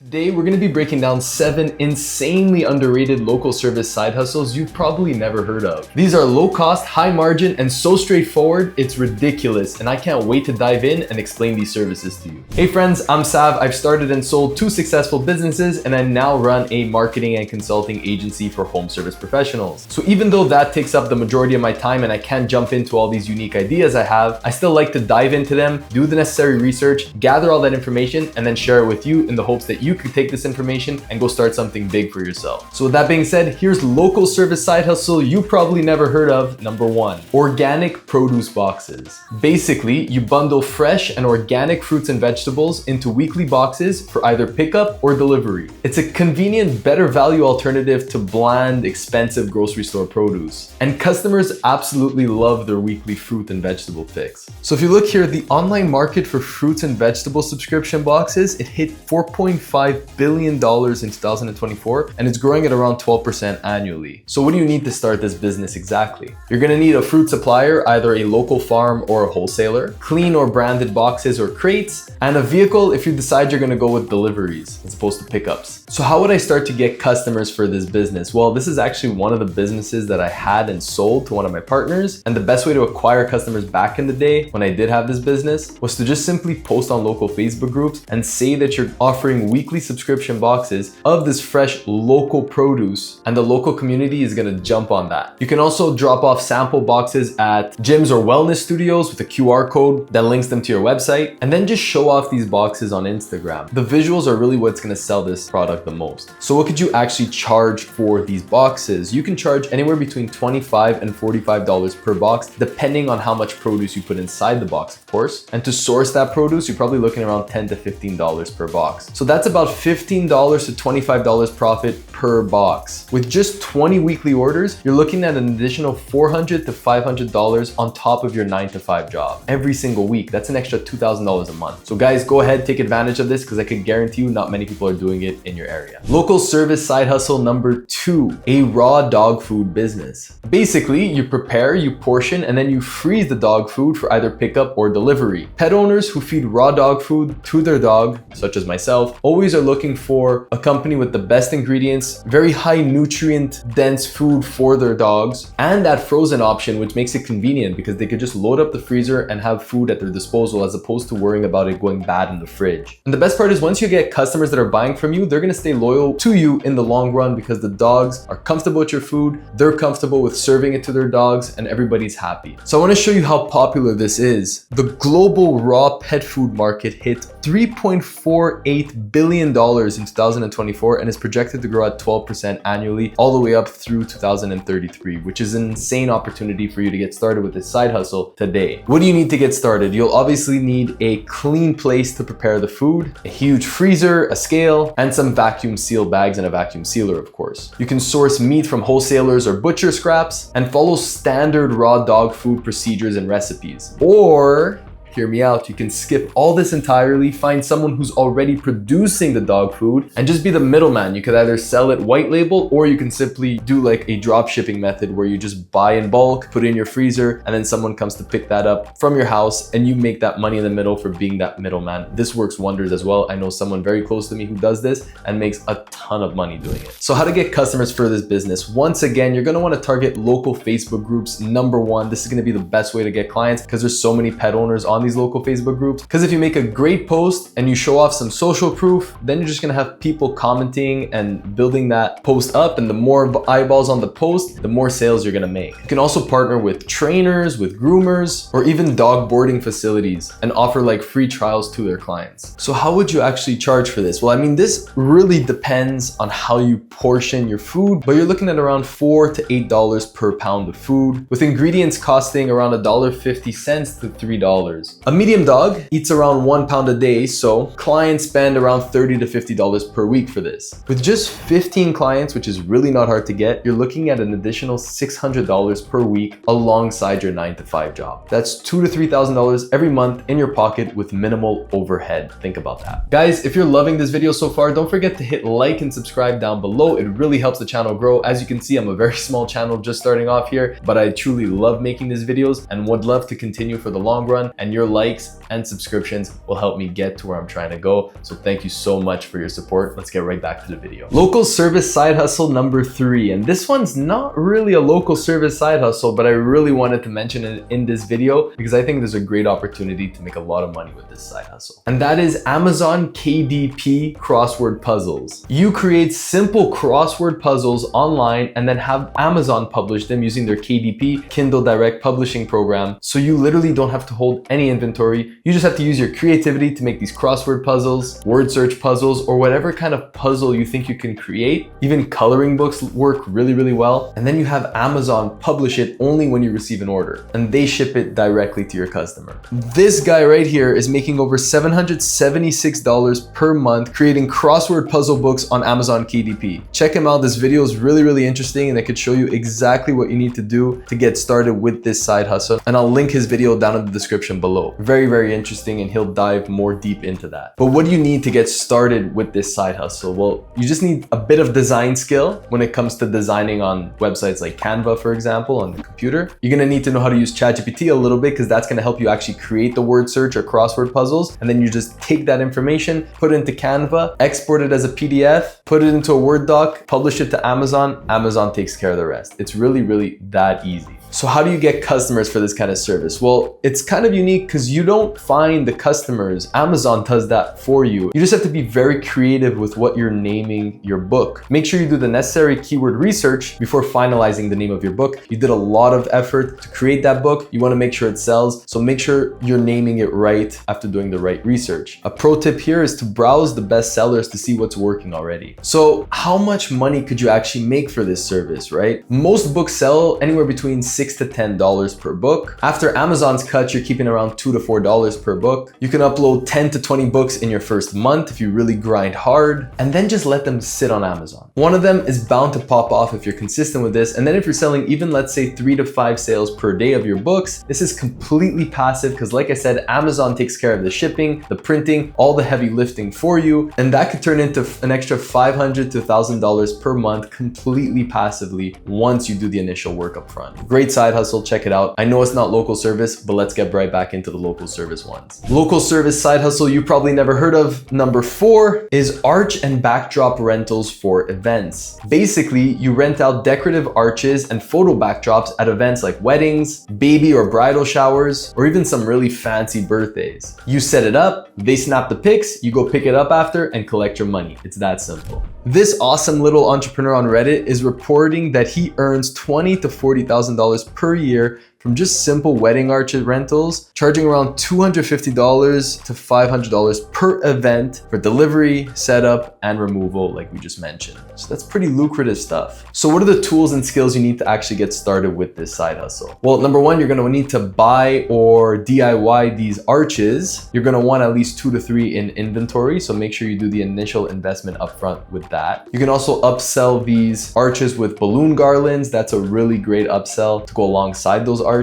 Today, we're going to be breaking down 7 insanely underrated local service side hustles you've probably never heard of. These are low cost, high margin, and so straightforward, it's ridiculous, and I can't wait to dive in and explain these services to you. Hey friends, I'm Sav. I've started and sold 2 successful businesses, and I now run a marketing and consulting agency for home service professionals. So even though that takes up the majority of my time and I can't jump into all these unique ideas I have, I still like to dive into them, do the necessary research, gather all that information, and then share it with you in the hopes that you could take this information and go start something big for yourself. So with that being said, here's local service side hustle you probably never heard of. Number 1, organic produce boxes. Basically, you bundle fresh and organic fruits and vegetables into weekly boxes for either pickup or delivery. It's a convenient, better value alternative to bland, expensive grocery store produce. And customers absolutely love their weekly fruit and vegetable picks. So if you look here, the online market for fruits and vegetable subscription boxes, it hit $4.5 billion in 2024, and it's growing at around 12% annually. So what do you need to start this business exactly? You're gonna need a fruit supplier, either a local farm or a wholesaler, clean or branded boxes or crates, and a vehicle if you decide you're gonna go with deliveries as opposed to pickups. So how would I start to get customers for this business? Well, this is actually one of the businesses that I had and sold to one of my partners, and the best way to acquire customers back in the day when I did have this business was to just simply post on local Facebook groups and say that you're offering weekly subscription boxes of this fresh local produce, and the local community is gonna jump on that. You can also drop off sample boxes at gyms or wellness studios with a QR code that links them to your website, and then just show off these boxes on Instagram. The visuals are really what's gonna sell this product the most. So what could you actually charge for these boxes? You can charge anywhere between $25 and $45 per box, depending on how much produce you put inside the box, of course. And to source that produce, you're probably looking around $10 to $15 per box. So that's about $15 to $25 profit per box. With just 20 weekly orders, you're looking at an additional $400 to $500 on top of your 9-to-5 job every single week. That's an extra $2,000 a month. So guys, go ahead, take advantage of this, because I can guarantee you not many people are doing it in your area. Local service side hustle number 2, a raw dog food business. Basically, you prepare, you portion, and then you freeze the dog food for either pickup or delivery. Pet owners who feed raw dog food to their dog, such as myself, always are looking for a company with the best ingredients, very high nutrient dense food for their dogs, and that frozen option, which makes it convenient because they could just load up the freezer and have food at their disposal as opposed to worrying about it going bad in the fridge. And the best part is, once you get customers that are buying from you, they're gonna stay loyal to you in the long run because the dogs are comfortable with your food, they're comfortable with serving it to their dogs, and everybody's happy. So I wanna show you how popular this is. The global raw pet food market hit $3.48 billion in 2024 and is projected to grow at 12% annually all the way up through 2033, which is an insane opportunity for you to get started with this side hustle today. What do you need to get started? You'll obviously need a clean place to prepare the food, a huge freezer, a scale, and some vacuum seal bags and a vacuum sealer, of course. You can source meat from wholesalers or butcher scraps and follow standard raw dog food procedures and recipes. Or hear me out, you can skip all this entirely, find someone who's already producing the dog food, and just be the middleman. You could either sell it white label, or you can simply do like a drop shipping method where you just buy in bulk, put it in your freezer, and then someone comes to pick that up from your house, and you make that money in the middle for being that middleman. This works wonders as well. I know someone very close to me who does this and makes a ton of money doing it. So how to get customers for this business? Once again, you're gonna wanna target local Facebook groups. Number 1, this is gonna be the best way to get clients because there's so many pet owners on these local Facebook groups. Because if you make a great post and you show off some social proof, then you're just gonna have people commenting and building that post up, and the more eyeballs on the post, the more sales you're gonna make. You can also partner with trainers, with groomers, or even dog boarding facilities and offer like free trials to their clients. So how would you actually charge for this? Well, I mean, this really depends on how you portion your food, but you're looking at around $4 to $8 per pound of food, with ingredients costing around $1.50 to $3. A medium dog eats around 1 pound a day, so clients spend around $30 to $50 per week for this. With just 15 clients, which is really not hard to get, you're looking at an additional $600 per week alongside your 9-to-5 job. That's $2,000 to $3,000 every month in your pocket with minimal overhead. Think about that. Guys, if you're loving this video so far, don't forget to hit like and subscribe down below. It really helps the channel grow. As you can see, I'm a very small channel just starting off here, but I truly love making these videos and would love to continue for the long run. And you're your likes and subscriptions will help me get to where I'm trying to go. So thank you so much for your support. Let's get right back to the video. Local service side hustle number 3. And this one's not really a local service side hustle, but I really wanted to mention it in this video because I think there's a great opportunity to make a lot of money with this side hustle. And that is Amazon KDP crossword puzzles. You create simple crossword puzzles online and then have Amazon publish them using their KDP, Kindle Direct Publishing program. So you literally don't have to hold any inventory. You just have to use your creativity to make these crossword puzzles, word search puzzles, or whatever kind of puzzle you think you can create. Even coloring books work really, really well. And then you have Amazon publish it only when you receive an order and they ship it directly to your customer. This guy right here is making over $776 per month creating crossword puzzle books on Amazon KDP. Check him out. This video is really, really interesting and it could show you exactly what you need to do to get started with this side hustle. And I'll link his video down in the description below. Very, very interesting and he'll dive more deep into that. But what do you need to get started with this side hustle? Well, you just need a bit of design skill when it comes to designing on websites like Canva, for example, on the computer. You're gonna need to know how to use ChatGPT a little bit because that's gonna help you actually create the word search or crossword puzzles. And then you just take that information, put it into Canva, export it as a PDF, put it into a Word doc, publish it to Amazon. Amazon takes care of the rest. It's really, really that easy. So how do you get customers for this kind of service? Well, it's kind of unique because you don't find the customers. Amazon does that for you. You just have to be very creative with what you're naming your book. Make sure you do the necessary keyword research before finalizing the name of your book. You did a lot of effort to create that book. You want to make sure it sells. So make sure you're naming it right after doing the right research. A pro tip here is to browse the best sellers to see what's working already. So how much money could you actually make for this service, right? Most books sell anywhere between $6 to $10 per book. After Amazon's cut, you're keeping around $2 to $4 per book. You can upload 10 to 20 books in your first month if you really grind hard, and then just let them sit on Amazon. One of them is bound to pop off if you're consistent with this. And then if you're selling even, let's say 3 to 5 sales per day of your books, this is completely passive because like I said, Amazon takes care of the shipping, the printing, all the heavy lifting for you. And that could turn into an extra $500 to $1,000 per month completely passively once you do the initial work up front. Great side hustle, check it out. I know it's not local service, but let's get right back into the local service ones. Local service side hustle you probably never heard of. Number 4 is arch and backdrop rentals for events. Basically, you rent out decorative arches and photo backdrops at events like weddings, baby or bridal showers, or even some really fancy birthdays. You set it up, they snap the pics, you go pick it up after and collect your money. It's that simple. This awesome little entrepreneur on Reddit is reporting that he earns $20,000 to $40,000 per year from just simple wedding arch rentals, charging around $250 to $500 per event for delivery, setup, and removal, like we just mentioned. So that's pretty lucrative stuff. So what are the tools and skills you need to actually get started with this side hustle? Well, number 1, you're gonna need to buy or DIY these arches. You're gonna want at least 2 to 3 in inventory, so make sure you do the initial investment upfront with that. You can also upsell these arches with balloon garlands. That's a really great upsell to go alongside those arches.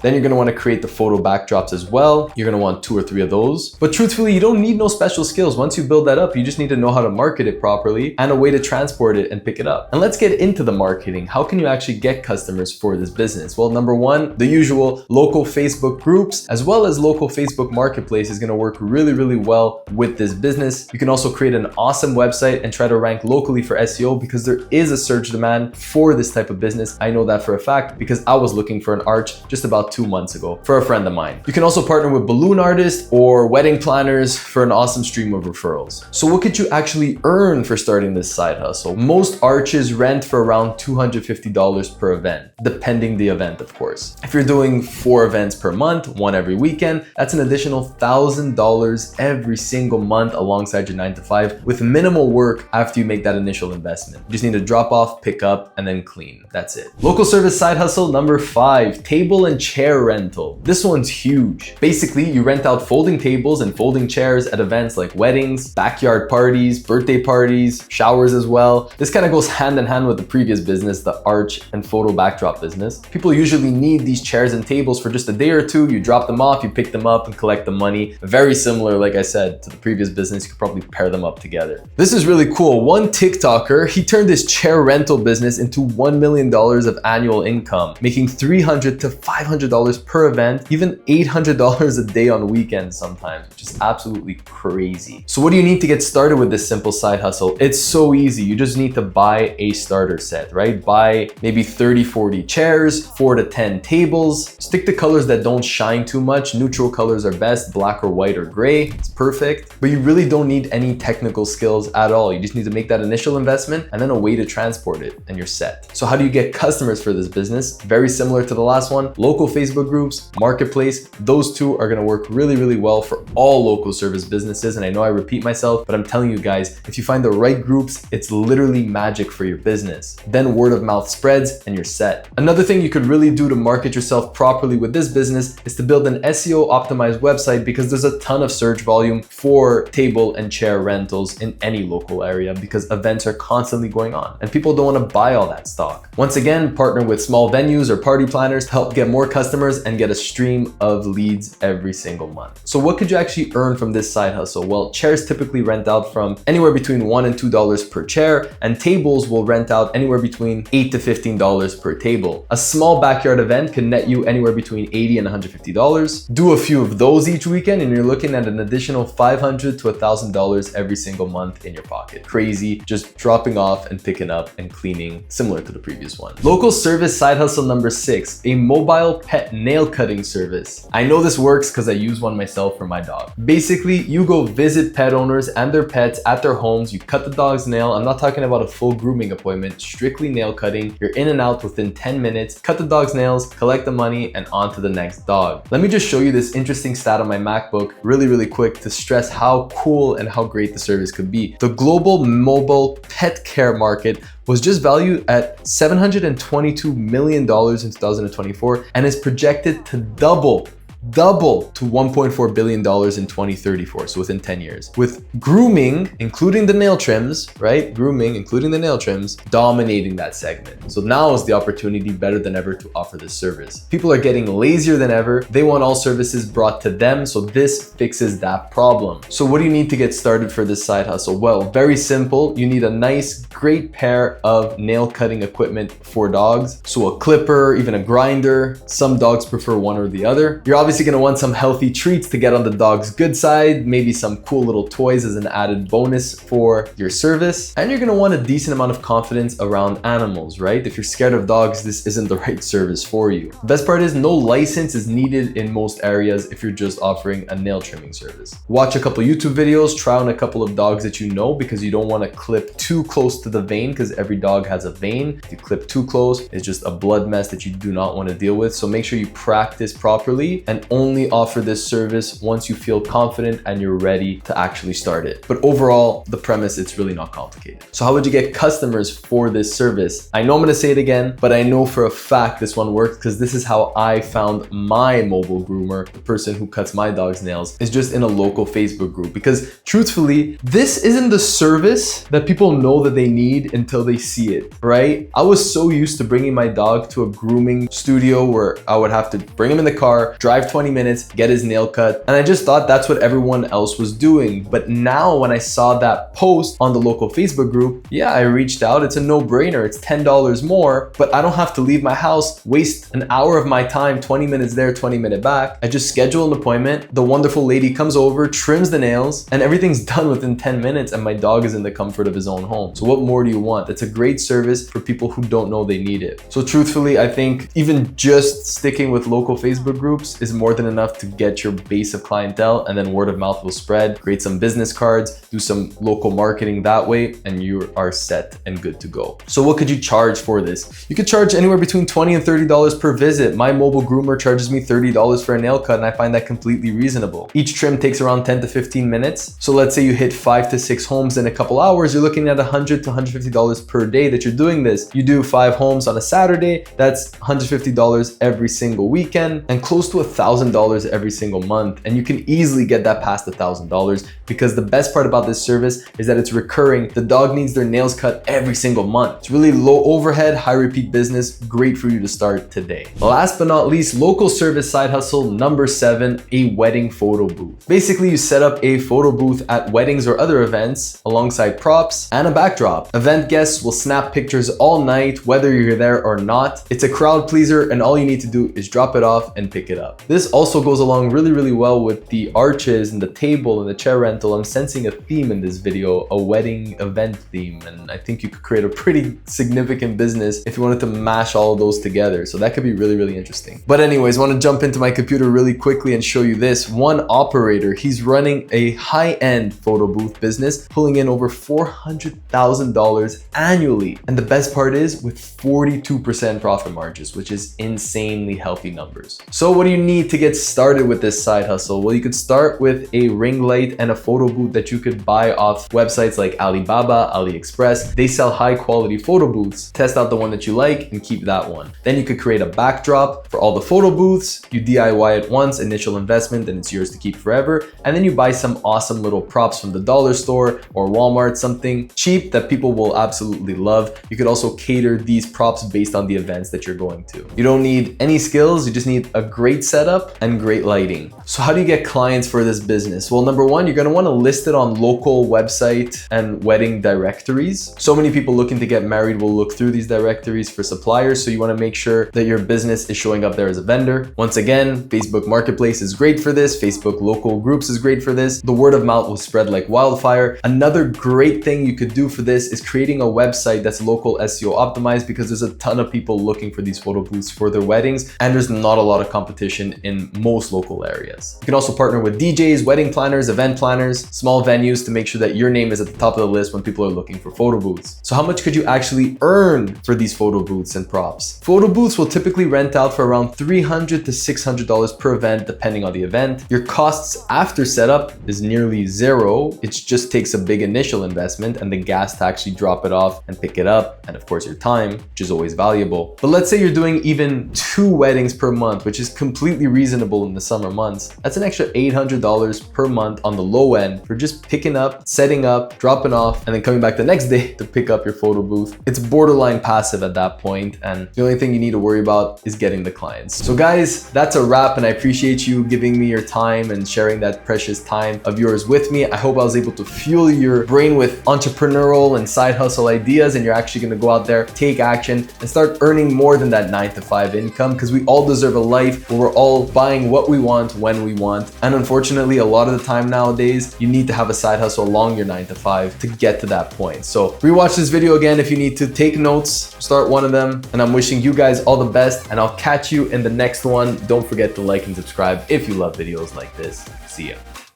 Then you're gonna wanna create the photo backdrops as well. You're gonna want 2 or 3 of those. But truthfully, you don't need no special skills. Once you build that up, you just need to know how to market it properly and a way to transport it and pick it up. And let's get into the marketing. How can you actually get customers for this business? Well, number 1, the usual local Facebook groups as well as local Facebook marketplace is gonna work really, really well with this business. You can also create an awesome website and try to rank locally for SEO because there is a surge demand for this type of business. I know that for a fact because I was looking for an arch just about 2 months ago for a friend of mine. You can also partner with balloon artists or wedding planners for an awesome stream of referrals. So what could you actually earn for starting this side hustle? Most arches rent for around $250 per event, depending the event, of course. If you're doing 4 events per month, 1 every weekend, that's an additional $1,000 every single month alongside your 9 to 5 with minimal work after you make that initial investment. You just need to drop off, pick up, and then clean. That's it. Local service side hustle number 5, table and chair rental. This one's huge. Basically, you rent out folding tables and folding chairs at events like weddings, backyard parties, birthday parties, showers as well. This kind of goes hand in hand with the previous business, the arch and photo backdrop business. People usually need these chairs and tables for just a day or 2. You drop them off, you pick them up and collect the money. Very similar, like I said, to the previous business. You could probably pair them up together. This is really cool. One TikToker, he turned his chair rental business into $1 million of annual income, making $300 to to $500 per event, even $800 a day on weekends sometimes, which is absolutely crazy. So what do you need to get started with this simple side hustle? It's so easy. You just need to buy a starter set, right? Buy maybe 30, 40 chairs, 4 to 10 tables. Stick to colors that don't shine too much. Neutral colors are best, black or white or gray. It's perfect. But you really don't need any technical skills at all. You just need to make that initial investment and then a way to transport it and you're set. So how do you get customers for this business? Very similar to the last one. Local Facebook groups, marketplace, those two are gonna work really, really well for all local service businesses. And I know I repeat myself, but I'm telling you guys, if you find the right groups, it's literally magic for your business. Then word of mouth spreads and you're set. Another thing you could really do to market yourself properly with this business is to build an SEO optimized website, because there's a ton of search volume for table and chair rentals in any local area because events are constantly going on and people don't want to buy all that stock. Once again, partner with small venues or party planners to help get more customers and get a stream of leads every single month. So what could you actually earn from this side hustle? Well, chairs typically rent out from anywhere between $1 and $2 per chair, and tables will rent out anywhere between $8 to $15 per table. A small backyard event can net you anywhere between $80 and $150. Do a few of those each weekend and you're looking at an additional $500 to $1,000 every single month in your pocket. Crazy, just dropping off and picking up and cleaning, similar to the previous one. Local service side hustle number 6, a mobile pet nail cutting service. I know this works because I use one myself for my dog. Basically, you go visit pet owners and their pets at their homes, you cut the dog's nail. I'm not talking about a full grooming appointment, strictly nail cutting. You're in and out within 10 minutes, cut the dog's nails, collect the money, and on to the next dog. Let me just show you this interesting stat on my MacBook really quick to stress how cool and how great the service could be. The global mobile pet care market was just valued at $722 million in 2024 and is projected to double to $1.4 billion in 2034, so within 10 years. With grooming, including the nail trims, right? Grooming, including the nail trims, dominating that segment. So now is the opportunity better than ever to offer this service. People are getting lazier than ever. They want all services brought to them, so this fixes that problem. So what do you need to get started for this side hustle? Well, very simple. You need a nice, great pair of nail cutting equipment for dogs. So a clipper, even a grinder. Some dogs prefer one or the other. You're obviously going to want some healthy treats to get on the dog's good side, maybe some cool little toys as an added bonus for your service. And you're going to want a decent amount of confidence around animals, right? If you're scared of dogs, this isn't the right service for you. The best part is no license is needed in most areas if you're just offering a nail trimming service. Watch a couple YouTube videos, try on a couple of dogs that you know, because you don't want to clip too close to the vein, because every dog has a vein. If you clip too close, it's just a blood mess that you do not want to deal with. So make sure you practice properly and only offer this service once you feel confident and you're ready to actually start it. But overall, the premise, it's really not complicated. So how would you get customers for this service? I know I'm going to say it again, but I know for a fact this one works, because this is how I found my mobile groomer, the person who cuts my dog's nails, is just in a local Facebook group. Because truthfully, this isn't the service that people know that they need until they see it, right? I was so used to bringing my dog to a grooming studio where I would have to bring him in the car, drive 20 minutes, get his nail cut. And I just thought that's what everyone else was doing. But now when I saw that post on the local Facebook group, yeah, I reached out. It's a no-brainer. It's $10 more, but I don't have to leave my house, waste an hour of my time, 20 minutes there, 20 minutes back. I just schedule an appointment. The wonderful lady comes over, trims the nails, and everything's done within 10 minutes, and my dog is in the comfort of his own home. So what more do you want? It's a great service for people who don't know they need it. So truthfully, I think even just sticking with local Facebook groups is more than enough to get your base of clientele, and then word of mouth will spread. Create some business cards, do some local marketing that way, and you are set and good to go. So what could you charge for this? You could charge anywhere between $20 and $30 per visit. My mobile groomer charges me $30 for a nail cut, and I find that completely reasonable. Each trim takes around 10 to 15 minutes. So let's say you hit 5 to 6 homes in a couple hours, you're looking at $100 to $150 per day that you're doing this. You do 5 homes on a Saturday, that's $150 every single weekend, and close to $1,000 $1,000 every single month, and you can easily get that past $1,000 because the best part about this service is that it's recurring. The dog needs their nails cut every single month. It's really low overhead, high repeat business, great for you to start today. Last but not least, local service side hustle number 7, a wedding photo booth. Basically, you set up a photo booth at weddings or other events alongside props and a backdrop. Event guests will snap pictures all night, whether you're there or not. It's a crowd pleaser, and all you need to do is drop it off and pick it up. This also goes along really well with the arches and the table and the chair rental. I'm sensing a theme in this video, a wedding event theme, and I think you could create a pretty significant business if you wanted to mash all of those together. So that could be really interesting. But anyways, I want to jump into my computer really quickly and show you this. One operator, he's running a high-end photo booth business, pulling in over $400,000 annually. And the best part is with 42% profit margins, which is insanely healthy numbers. So what do you need to get started with this side hustle? Well, you could start with a ring light and a photo booth that you could buy off websites like Alibaba, AliExpress. They sell high quality photo booths. Test out the one that you like and keep that one. Then you could create a backdrop for all the photo booths. You DIY it once, initial investment, and it's yours to keep forever. And then you buy some awesome little props from the dollar store or Walmart, something cheap that people will absolutely love. You could also cater these props based on the events that you're going to. You don't need any skills, you just need a great setup and great lighting. So how do you get clients for this business? Well, number one, you're gonna wanna list it on local website and wedding directories. So many people looking to get married will look through these directories for suppliers, so you wanna make sure that your business is showing up there as a vendor. Once again, Facebook Marketplace is great for this. Facebook local groups is great for this. The word of mouth will spread like wildfire. Another great thing you could do for this is creating a website that's local SEO optimized, because there's a ton of people looking for these photo booths for their weddings, and there's not a lot of competition in most local areas. You can also partner with DJs, wedding planners, event planners, small venues to make sure that your name is at the top of the list when people are looking for photo booths. So how much could you actually earn for these photo booths and props? Photo booths will typically rent out for around $300 to $600 per event, depending on the event. Your costs after setup is nearly zero. It just takes a big initial investment and the gas to actually drop it off and pick it up, and of course your time, which is always valuable. But let's say you're doing even 2 weddings per month, which is completely reasonable in the summer months. That's an extra $800 per month on the low end for just picking up, setting up, dropping off, and then coming back the next day to pick up your photo booth. It's borderline passive at that point, and the only thing you need to worry about is getting the clients. So guys, that's a wrap, and I appreciate you giving me your time and sharing that precious time of yours with me. I hope I was able to fuel your brain with entrepreneurial and side hustle ideas, and you're actually gonna go out there, take action, and start earning more than that 9 to 5 income, because we all deserve a life where we're all buying what we want when we want. And unfortunately, a lot of the time nowadays, you need to have a side hustle along your 9 to 5 to get to that point. So rewatch this video again if you need to, take notes, start one of them, and I'm wishing you guys all the best, and I'll catch you in the next one. Don't forget to like and subscribe if you love videos like this. See ya.